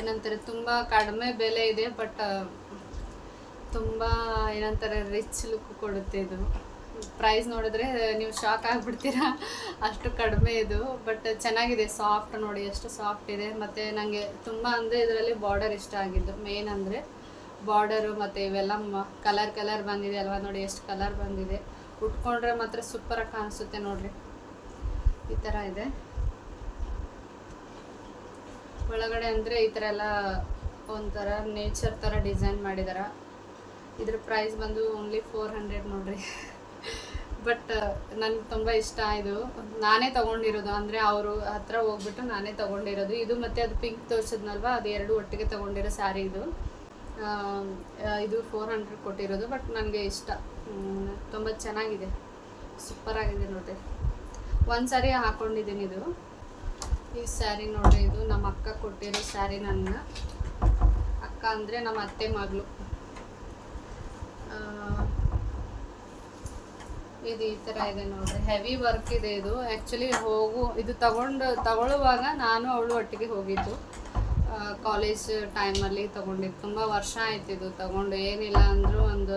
ಏನಂತಾರೆ ತುಂಬ ಕಡಿಮೆ ಬೆಲೆ ಇದೆ, ಬಟ್ ತುಂಬ ಏನಂತಾರೆ ರಿಚ್ ಲುಕ್ ಕೊಡುತ್ತೆ. ಇದು ಪ್ರೈಸ್ ನೋಡಿದ್ರೆ ನೀವು ಶಾಕ್ ಆಗಿಬಿಡ್ತೀರಾ, ಅಷ್ಟು ಕಡಿಮೆ ಇದು. ಬಟ್ ಚೆನ್ನಾಗಿದೆ, ಸಾಫ್ಟ್ ನೋಡಿ ಎಷ್ಟು ಸಾಫ್ಟ್ ಇದೆ. ಮತ್ತು ನನಗೆ ತುಂಬ ಅಂದರೆ ಇದರಲ್ಲಿ ಬಾರ್ಡರ್ ಇಷ್ಟ ಆಗಿದ್ದು ಮೇನ್ ಅಂದರೆ ಬಾರ್ಡರು, ಮತ್ತು ಇವೆಲ್ಲ ಕಲರ್ ಬಂದಿದೆ ಅಲ್ವಾ, ನೋಡಿ ಎಷ್ಟು ಕಲರ್ ಬಂದಿದೆ. ಉಟ್ಕೊಂಡ್ರೆ ಮಾತ್ರ ಸೂಪರಾಗಿ ಕಾಣಿಸುತ್ತೆ ನೋಡ್ರಿ. ಈ ಥರ ಇದೆ ಒಳಗಡೆ. ಅಂದರೆ ಈ ಥರ ಎಲ್ಲ ಒಂಥರ ನೇಚರ್ ಥರ ಡಿಸೈನ್ ಮಾಡಿದಾರ. ಇದ್ರ ಪ್ರೈಸ್ ಬಂದು ಓನ್ಲಿ 400 ನೋಡ್ರಿ. ಬಟ್ ನನಗೆ ತುಂಬ ಇಷ್ಟ. ಇದು ನಾನೇ ತೊಗೊಂಡಿರೋದು, ಅಂದರೆ ಅವರು ಹತ್ರ ಹೋಗ್ಬಿಟ್ಟು ನಾನೇ ತೊಗೊಂಡಿರೋದು. ಇದು ಮತ್ತು ಅದು ಪಿಂಕ್ ತೋರಿಸಿದ್ನಲ್ವ, ಅದು ಎರಡು ಒಟ್ಟಿಗೆ ತೊಗೊಂಡಿರೋ ಸ್ಯಾರಿ ಇದು. ಇದು 400 ಕೊಟ್ಟಿರೋದು. ಬಟ್ ನನಗೆ ಇಷ್ಟ, ತುಂಬ ಚೆನ್ನಾಗಿದೆ, ಸೂಪರಾಗಿದೆ ನೋಡಿರಿ. ಒಂದು ಸಾರಿ ಹಾಕ್ಕೊಂಡಿದ್ದೀನಿ ಇದು. ಈ ಸ್ಯಾರಿ ನೋಡಿರಿ, ಇದು ನಮ್ಮ ಅಕ್ಕ ಕೊಟ್ಟಿರೋ ಸ್ಯಾರಿ. ನನ್ನ ಅಕ್ಕ ಅಂದರೆ ನಮ್ಮ ಅತ್ತೆ ಮಗಳು. ಇದು ಈ ಥರ ಇದೆ ನೋಡ್ರಿ, ಹೆವಿ ವರ್ಕ್ ಇದೆ ಇದು. ಆ್ಯಕ್ಚುಲಿ ಇದು ತಗೊಳ್ಳುವಾಗ ನಾನು ಅವಳು ಒಟ್ಟಿಗೆ ಹೋಗಿದ್ದು, ಕಾಲೇಜ್ ಟೈಮಲ್ಲಿ ತೊಗೊಂಡಿದ್ದು. ತುಂಬ ವರ್ಷ ಆಯ್ತು ಇದು ತೊಗೊಂಡು, ಏನಿಲ್ಲ ಅಂದರೂ ಒಂದು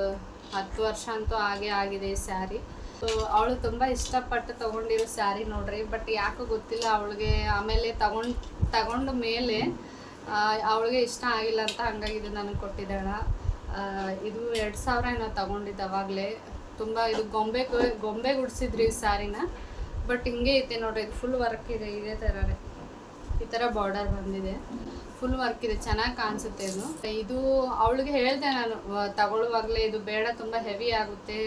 10 ವರ್ಷ ಅಂತೂ ಆಗಿದೆ ಈ ಸ್ಯಾರಿ. ಸೊ ಅವಳು ತುಂಬ ಇಷ್ಟಪಟ್ಟು ತೊಗೊಂಡಿರೋ ಸ್ಯಾರಿ ನೋಡ್ರಿ. ಬಟ್ ಯಾಕೋ ಗೊತ್ತಿಲ್ಲ ಅವಳಿಗೆ, ಆಮೇಲೆ ತಗೊಂಡ ಮೇಲೆ ಅವಳಿಗೆ ಇಷ್ಟ ಆಗಿಲ್ಲ ಅಂತ, ಹಂಗಾಗಿ ಇದು ನನಗೆ ಕೊಟ್ಟಿದ್ದಾಳ. ಇದು 2000 ಏನೋ ತೊಗೊಂಡಿದ್ದು ಅವಾಗಲೇ. ತುಂಬ ಇದು ಗೊಂಬೆ ಗುಡಿಸಿದ್ರಿ ಈ ಸ್ಯಾರಿನ. ಬಟ್ ಹಿಂಗೆ ಐತೆ ನೋಡ್ರಿ, ಇದು ಫುಲ್ ವರ್ಕ್ ಇದೆ, ಇದೇ ಥರನೇ ಈ ಥರ ಬಾರ್ಡರ್ ಬಂದಿದೆ, ಫುಲ್ ವರ್ಕ್ ಇದೆ, ಚೆನ್ನಾಗಿ ಕಾಣಿಸುತ್ತೆ ಇದು. ಇದು ಅವಳಿಗೆ ಹೇಳಿದೆ ನಾನು ತಗೊಳ್ಳುವಾಗಲೇ, ಇದು ಬೇಡ ತುಂಬ ಹೆವಿ ಆಗುತ್ತೆ,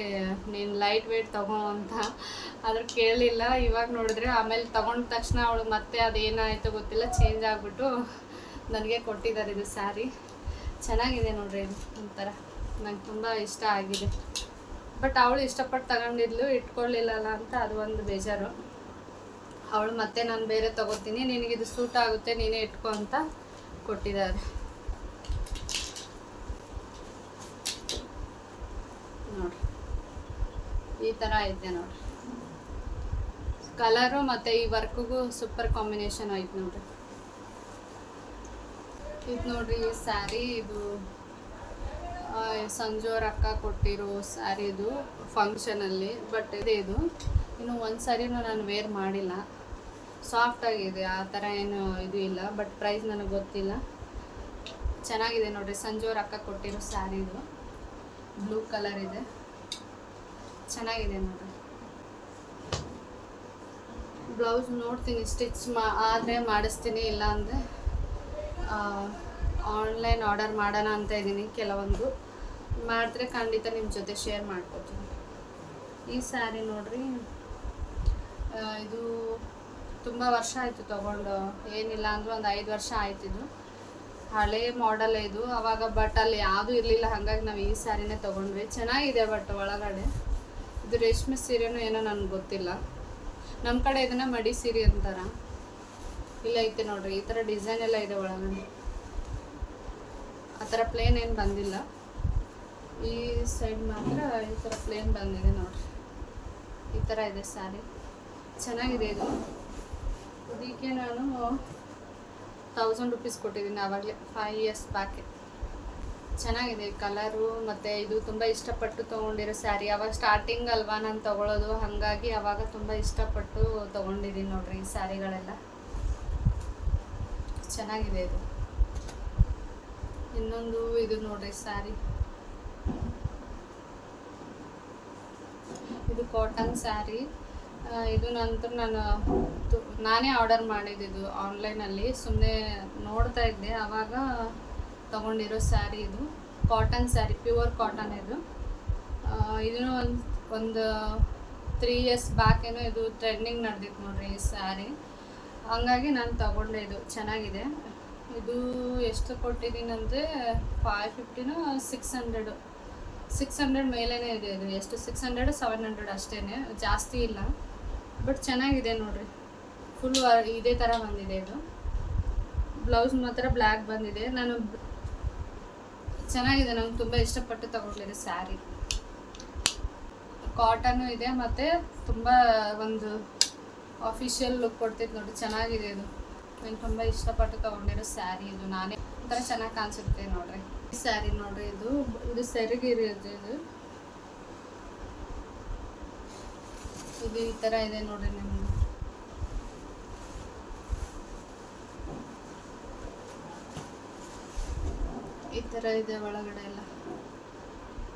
ನೀನು ಲೈಟ್ ವೇಟ್ ತಗೋ ಅಂತ. ಆದ್ರೆ ಕೇಳಲಿಲ್ಲ. ಇವಾಗ ನೋಡಿದ್ರೆ ಆಮೇಲೆ ತಗೊಂಡ ತಕ್ಷಣ ಅವಳು ಮತ್ತೆ ಅದೇನಾಯಿತು ಗೊತ್ತಿಲ್ಲ, ಚೇಂಜ್ ಆಗಿಬಿಟ್ಟು ನನಗೆ ಕೊಟ್ಟಿದ್ದಾರೆ ಇದು ಸ್ಯಾರಿ. ಚೆನ್ನಾಗಿದೆ ನೋಡ್ರಿ, ಇದು ಒಂಥರ ನಂಗೆ ತುಂಬ ಇಷ್ಟ ಆಗಿದೆ. ಬಟ್ ಅವಳು ಇಷ್ಟಪಟ್ಟು ತಗೊಂಡಿದ್ಲು, ಇಟ್ಕೊಳ್ಳಿಲ್ಲಲ್ಲ ಅಂತ ಅದು ಒಂದು ಬೇಜಾರು. ಅವಳು ಮತ್ತೆ ನಾನು ಬೇರೆ ತೊಗೋತೀನಿ, ನಿನಗಿದು ಸೂಟ್ ಆಗುತ್ತೆ, ನೀನೇ ಇಟ್ಕೊ ಅಂತ ಕೊಟ್ಟಿದ್ದಾರೆ ನೋಡ್ರಿ. ಈ ಥರ ಐತೆ ನೋಡ್ರಿ, ಕಲರು ಮತ್ತು ಈ ವರ್ಕ್ಗೂ ಸೂಪರ್ ಕಾಂಬಿನೇಷನ್ ಐತೆ ನೋಡ್ರಿ. ಇದು ನೋಡ್ರಿ ಈ ಸ್ಯಾರಿ, ಇದು ಸಂಜು ಅವ್ರ ಅಕ್ಕ ಕೊಟ್ಟಿರೋ ಸ್ಯಾರಿ, ಇದು ಫಂಕ್ಷನಲ್ಲಿ. ಬಟ್ ಇದು ಇನ್ನು ಒಂದು ಸ್ಯಾರಿನೂ ನಾನು ವೇರ್ ಮಾಡಿಲ್ಲ, ಸಾಫ್ಟಾಗಿದೆ, ಆ ಥರ ಏನು ಇದು ಇಲ್ಲ. ಬಟ್ ಪ್ರೈಸ್ ನನಗೆ ಗೊತ್ತಿಲ್ಲ. ಚೆನ್ನಾಗಿದೆ ನೋಡ್ರಿ, ಸಂಜು ಅವ್ರ ಅಕ್ಕ ಕೊಟ್ಟಿರೋ ಸ್ಯಾರಿ, ಇದು ಬ್ಲೂ ಕಲರ್ ಇದೆ, ಚೆನ್ನಾಗಿದೆ ನೋಡ್ರಿ. ಬ್ಲೌಸ್ ನೋಡ್ತೀನಿ, ಸ್ಟಿಚ್ ಆದರೆ ಮಾಡಿಸ್ತೀನಿ, ಇಲ್ಲ ಅಂದರೆ ಆನ್ಲೈನ್ ಆರ್ಡರ್ ಮಾಡೋಣ ಅಂತ ಇದ್ದೀನಿ. ಕೆಲವೊಂದು ಮಾಡಿದ್ರೆ ಖಂಡಿತ ನಿಮ್ಮ ಜೊತೆ ಶೇರ್ ಮಾಡ್ಕೊತೀನಿ. ಈ ಸ್ಯಾರಿ ನೋಡ್ರಿ, ಇದು ತುಂಬ ವರ್ಷ ಆಯಿತು ತೊಗೊಂಡು, ಏನಿಲ್ಲ ಅಂದರೂ ಒಂದು 5 ವರ್ಷ ಆಯ್ತಿದ್ದು. ಹಳೇ ಮಾಡೆಲ್ ಇದು ಅವಾಗ. ಬಟ್ ಅಲ್ಲಿ ಯಾವುದೂ ಇರಲಿಲ್ಲ, ಹಾಗಾಗಿ ನಾವು ಈ ಸ್ಯಾರಿನೇ ತೊಗೊಂಡ್ವಿ. ಚೆನ್ನಾಗಿದೆ. ಬಟ್ ಒಳಗಡೆ ಇದು ರೇಷ್ಮೆ ಸೀರೆನೂ ಏನೋ ನನಗೆ ಗೊತ್ತಿಲ್ಲ, ನಮ್ಮ ಕಡೆ ಇದನ್ನು ಮಡಿ ಸೀರೆ ಅಂತಾರ. ಇಲ್ಲ ಐತೆ ನೋಡ್ರಿ, ಈ ಥರ ಡಿಸೈನ್ ಎಲ್ಲ ಇದೆ ಒಳಗಡೆ, ಆ ಥರ ಪ್ಲೇನ್ ಏನು ಬಂದಿಲ್ಲ. ಈ ಸೈಡ್ ಮಾತ್ರ ಈ ಥರ ಪ್ಲೇನ್ ಬಂದಿದೆ ನೋಡ್ರಿ. ಈ ಥರ ಇದೆ ಸ್ಯಾರಿ, ಚೆನ್ನಾಗಿದೆ ಇದು. ಇದಕ್ಕೆ ನಾನು 1000 ರೂಪೀಸ್ ಕೊಟ್ಟಿದ್ದೀನಿ ಆವಾಗಲೇ, 5 years ಬ್ಯಾಕೆ. ಚೆನ್ನಾಗಿದೆ ಕಲರು, ಮತ್ತು ಇದು ತುಂಬ ಇಷ್ಟಪಟ್ಟು ತೊಗೊಂಡಿರೋ ಸ್ಯಾರಿ. ಅವಾಗ ಸ್ಟಾರ್ಟಿಂಗ್ ಅಲ್ವಾ ನಾನು ತೊಗೊಳ್ಳೋದು, ಹಾಗಾಗಿ ಅವಾಗ ತುಂಬ ಇಷ್ಟಪಟ್ಟು ತೊಗೊಂಡಿದ್ದೀನಿ ನೋಡ್ರಿ ಈ ಸ್ಯಾರಿಗಳೆಲ್ಲ. ಚೆನ್ನಾಗಿದೆ ಇದು. ಇನ್ನೊಂದು ಇದು ನೋಡ್ರಿ ಸ್ಯಾರಿ, ಇದು ಕಾಟನ್ ಸ್ಯಾರಿ. ಇದು ನಂತರ ನಾನೇ ಆರ್ಡರ್ ಮಾಡಿದ್ದು ಆನ್ಲೈನಲ್ಲಿ, ಸುಮ್ಮನೆ ನೋಡ್ತಾ ಇದ್ದೆ, ಆವಾಗ ತೊಗೊಂಡಿರೋ ಸ್ಯಾರಿ. ಇದು ಕಾಟನ್ ಸ್ಯಾರಿ, ಪ್ಯೂರ್ ಕಾಟನ್ ಇದು. ಇದನ್ನು ಒಂದು 3 years ಬ್ಯಾಕ್ ಏನೋ ಇದು ಟ್ರೆಂಡಿಂಗ್ ನಡೆದಿತ್ತು ನೋಡ್ರಿ ಈ ಸ್ಯಾರಿ, ಹಂಗಾಗಿ ನಾನು ತೊಗೊಂಡೆ. ಇದು ಚೆನ್ನಾಗಿದೆ. ಇದು ಎಷ್ಟು ಕೊಟ್ಟಿದ್ದೀನಿ ಅಂದರೆ 550 600 ಮೇಲೇ ಇದೆ. ಇದು ಎಷ್ಟು 600 700 ಅಷ್ಟೇ, ಜಾಸ್ತಿ ಇಲ್ಲ. ಬಟ್ ಚೆನ್ನಾಗಿದೆ ನೋಡ್ರಿ, ಫುಲ್ ಇದೇ ಥರ ಬಂದಿದೆ. ಇದು ಬ್ಲೌಸ್ ಮಾತ್ರ ಬ್ಲ್ಯಾಕ್ ಬಂದಿದೆ. ಚೆನ್ನಾಗಿದೆ, ನಂಗೆ ತುಂಬ ಇಷ್ಟಪಟ್ಟು ತೊಗೊಂಡಿದೆ ಸ್ಯಾರಿ. ಕಾಟನ್ನು ಇದೆ, ಮತ್ತು ತುಂಬ ಒಂದು ಆಫಿಷಿಯಲ್ ಲುಕ್ ಕೊಡ್ತೈತೆ ನೋಡಿ, ಚೆನ್ನಾಗಿದೆ ಇದು. ನಂಗೆ ತುಂಬ ಇಷ್ಟಪಟ್ಟು ತೊಗೊಂಡಿರೋ ಸ್ಯಾರಿ ಇದು. ನಾನೇ ಒಂಥರ ಚೆನ್ನಾಗಿ ಕಾಣಿಸುತ್ತೆ ನೋಡ್ರಿ ಈ ಸ್ಯಾರಿ. ನೋಡ್ರಿ ಇದು ಸೆರಗಿರೋದು, ಇದು ಈ ಥರ ಇದೆ ನೋಡ್ರಿ. ನಿಮಗೆ ಈ ಥರ ಇದೆ ಒಳಗಡೆ ಎಲ್ಲ.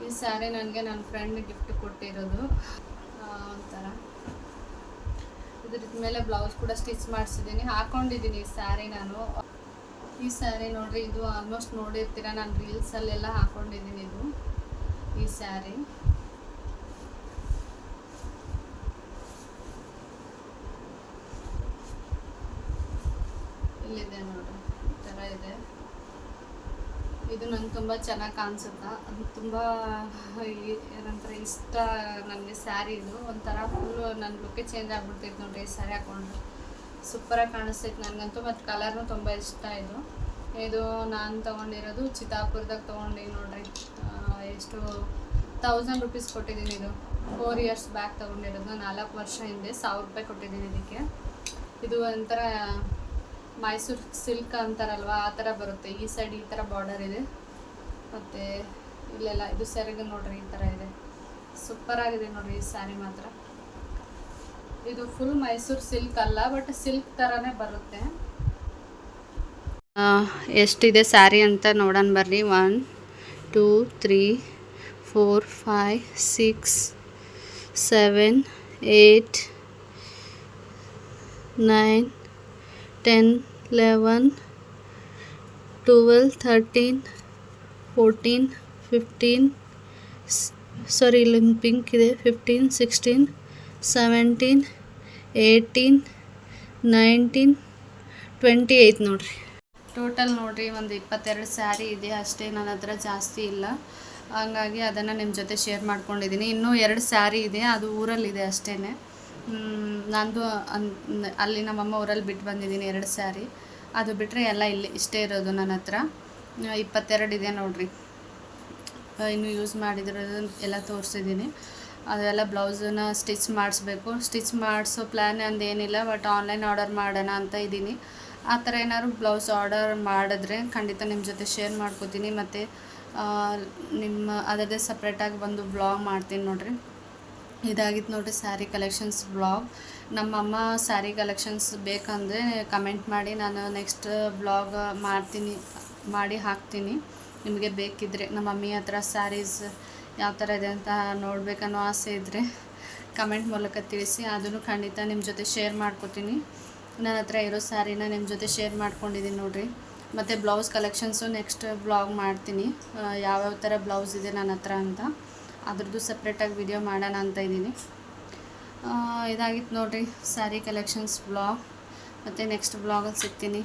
ಈ ಸ್ಯಾರಿ ನನಗೆ ನನ್ನ ಫ್ರೆಂಡ್ ಗಿಫ್ಟ್ ಕೊಟ್ಟಿರೋದು. ಒಂಥರ ಇದ್ರ ಮೇಲೆ ಬ್ಲೌಸ್ ಕೂಡ ಸ್ಟಿಚ್ ಮಾಡಿಸಿದ್ದೀನಿ, ಹಾಕೊಂಡಿದ್ದೀನಿ ಈ ಸ್ಯಾರಿ ನಾನು. ಈ ಸ್ಯಾರಿ ನೋಡ್ರಿ, ಇದು ಆಲ್ಮೋಸ್ಟ್ ನೋಡಿರ್ತೀರ, ನಾನು ರೀಲ್ಸಲ್ಲೆಲ್ಲ ಹಾಕೊಂಡಿದ್ದೀನಿ ಇದು ಈ ಸ್ಯಾರಿ. ಇಲ್ಲಿದೆ ನೋಡ್ರಿ, ಈ ಥರ ಇದೆ. ಇದು ನಂಗೆ ತುಂಬ ಚೆನ್ನಾಗಿ ಕಾಣಿಸುತ್ತಾ, ಅದು ತುಂಬ ಏನಂತಾರೆ ಇಷ್ಟ ನನಗೆ ಸ್ಯಾರಿ. ಇದು ಒಂಥರ ಫುಲ್ಲು ನನ್ನ ಲುಕ್ಕೇ ಚೇಂಜ್ ಆಗಿಬಿಡ್ತೈತೆ ನೋಡ್ರಿ ಈ ಸ್ಯಾರಿ ಹಾಕೊಂಡ್ರೆ, ಸೂಪರಾಗಿ ಕಾಣಿಸ್ತೈತೆ ನನಗಂತೂ. ಮತ್ತು ಕಲರ್ನು ತುಂಬ ಇಷ್ಟ. ಇದು ನಾನು ತೊಗೊಂಡಿರೋದು ಚಿತ್ತಾಪುರದಾಗ ತೊಗೊಂಡಿನಿ ನೋಡ್ರಿ. ಎಷ್ಟು 1000 ರೂಪೀಸ್ ಕೊಟ್ಟಿದ್ದೀನಿ. ಇದು 4 years ಬ್ಯಾಕ್ ತೊಗೊಂಡಿರೋದು, 4 ವರ್ಷ ಹಿಂದೆ 1000 ರೂಪಾಯಿ ಕೊಟ್ಟಿದ್ದೀನಿ ಇದಕ್ಕೆ. ಇದು ಒಂಥರ ಮೈಸೂರು ಸಿಲ್ಕ್ ಅಂತಾರಲ್ವ, ಆ ಥರ ಬರುತ್ತೆ. ಈ ಸೈಡ್ ಈ ಥರ ಬಾರ್ಡರ್ ಇದೆ, ಮತ್ತು ಇಲ್ಲೆಲ್ಲ ಇದು ಸೆರಗು ನೋಡ್ರಿ ಈ ಥರ ಇದೆ. ಸೂಪರಾಗಿದೆ ನೋಡ್ರಿ ಈ ಸ್ಯಾರಿ ಮಾತ್ರ. ಇದು ಫುಲ್ ಮೈಸೂರು ಸಿಲ್ಕ್ ಅಲ್ಲ, ಬಟ್ ಸಿಲ್ಕ್ ಥರನೇ ಬರುತ್ತೆ. ಎಷ್ಟಿದೆ ಸ್ಯಾರಿ ಅಂತ ನೋಡೋಣ ಬರ್ರಿ. 1 2 3 4 5 6 7 8 9 10 11 12 13 14 15 ಸಾರಿ ಇಲ್ಲೊಂದು ಪಿಂಕ್ ಇದೆ 15 16 17 18 19 20 ಐತೆ ನೋಡ್ರಿ. ಟೋಟಲ್ ನೋಡ್ರಿ ಒಂದು 22 ಸ್ಯಾರಿ ಇದೆ ಅಷ್ಟೇ, ನನ್ನ ಹತ್ರ ಜಾಸ್ತಿ ಇಲ್ಲ. ಹಂಗಾಗಿ ಅದನ್ನು ನಿಮ್ಮ ಜೊತೆ ಶೇರ್ ಮಾಡ್ಕೊಂಡಿದ್ದೀನಿ. ಇನ್ನೂ 2 ಸ್ಯಾರಿ ಇದೆ, ಅದು ಊರಲ್ಲಿದೆ ಅಷ್ಟೇ. ನಂದು ಅಲ್ಲಿ ನಮ್ಮಮ್ಮ ಊರಲ್ಲಿ ಬಿಟ್ಟು ಬಂದಿದ್ದೀನಿ 2 ಸ್ಯಾರಿ. ಅದು ಬಿಟ್ಟರೆ ಎಲ್ಲ ಇಲ್ಲಿ ಇಷ್ಟೇ ಇರೋದು ನನ್ನ ಹತ್ರ. 22 ಇದೆ ನೋಡ್ರಿ. ಇನ್ನು ಯೂಸ್ ಮಾಡಿದಿರೋದು ಎಲ್ಲ ತೋರಿಸಿದ್ದೀನಿ. ಅದೆಲ್ಲ ಬ್ಲೌಸನ್ನ ಸ್ಟಿಚ್ ಮಾಡಿಸ್ಬೇಕು. ಸ್ಟಿಚ್ ಮಾಡಿಸೋ ಪ್ಲ್ಯಾನ್ ಅಂದೇನಿಲ್ಲ, ಬಟ್ ಆನ್ಲೈನ್ ಆರ್ಡರ್ ಮಾಡೋಣ ಅಂತ ಇದ್ದೀನಿ. ಆ ಥರ ಏನಾದ್ರು ಬ್ಲೌಸ್ ಆರ್ಡರ್ ಮಾಡಿದ್ರೆ ಖಂಡಿತ ನಿಮ್ಮ ಜೊತೆ ಶೇರ್ ಮಾಡ್ಕೋತೀನಿ. ಮತ್ತು ಅದರದ್ದೇ ಸಪ್ರೇಟಾಗಿ ಒಂದು ಬ್ಲಾಗ್ ಮಾಡ್ತೀನಿ ನೋಡಿರಿ. ಇದಾಗಿತ್ತು ನೋಡಿರಿ ಸ್ಯಾರಿ ಕಲೆಕ್ಷನ್ಸ್ ಬ್ಲಾಗ್. ನಮ್ಮಮ್ಮ ಸ್ಯಾರಿ ಕಲೆಕ್ಷನ್ಸ್ ಬೇಕಂದರೆ ಕಮೆಂಟ್ ಮಾಡಿ, ನಾನು ನೆಕ್ಸ್ಟ್ ಬ್ಲಾಗ್ ಮಾಡಿ ಹಾಕ್ತೀನಿ. ನಿಮಗೆ ಬೇಕಿದ್ದರೆ ನಮ್ಮ ಮಮ್ಮಿ ಹತ್ರ ಸ್ಯಾರೀಸ್ ಯಾವ ಥರ ಇದೆ ಅಂತ ನೋಡಬೇಕನ್ನೋ ಆಸೆ ಇದ್ದರೆ ಕಮೆಂಟ್ ಮೂಲಕ ತಿಳಿಸಿ. ಅದನ್ನು ಖಂಡಿತ ನಿಮ್ಮ ಜೊತೆ ಶೇರ್ ಮಾಡ್ಕೋತೀನಿ. ನನ್ನ ಹತ್ರ ಇರೋ ಸ್ಯಾರಿನ ನಿಮ್ಮ ಜೊತೆ ಶೇರ್ ಮಾಡ್ಕೊಂಡಿದ್ದೀನಿ ನೋಡಿರಿ. ಮತ್ತು ಬ್ಲೌಸ್ ಕಲೆಕ್ಷನ್ಸು ನೆಕ್ಸ್ಟ್ ಬ್ಲಾಗ್ ಮಾಡ್ತೀನಿ, ಯಾವ್ಯಾವ ಥರ ಬ್ಲೌಸ್ ಇದೆ ನನ್ನ ಹತ್ರ ಅಂತ. ಅದ್ರದ್ದು ಸಪ್ರೇಟಾಗಿ ವಿಡಿಯೋ ಮಾಡೋಣ ಅಂತ ಇದ್ದೀನಿ. ಇದಾಗಿತ್ತು ನೋಡಿರಿ ಸ್ಯಾರಿ ಕಲೆಕ್ಷನ್ಸ್ ಬ್ಲಾಗ್. ಮತ್ತು ನೆಕ್ಸ್ಟ್ ಬ್ಲಾಗಲ್ಲಿ ಸಿಗ್ತೀನಿ.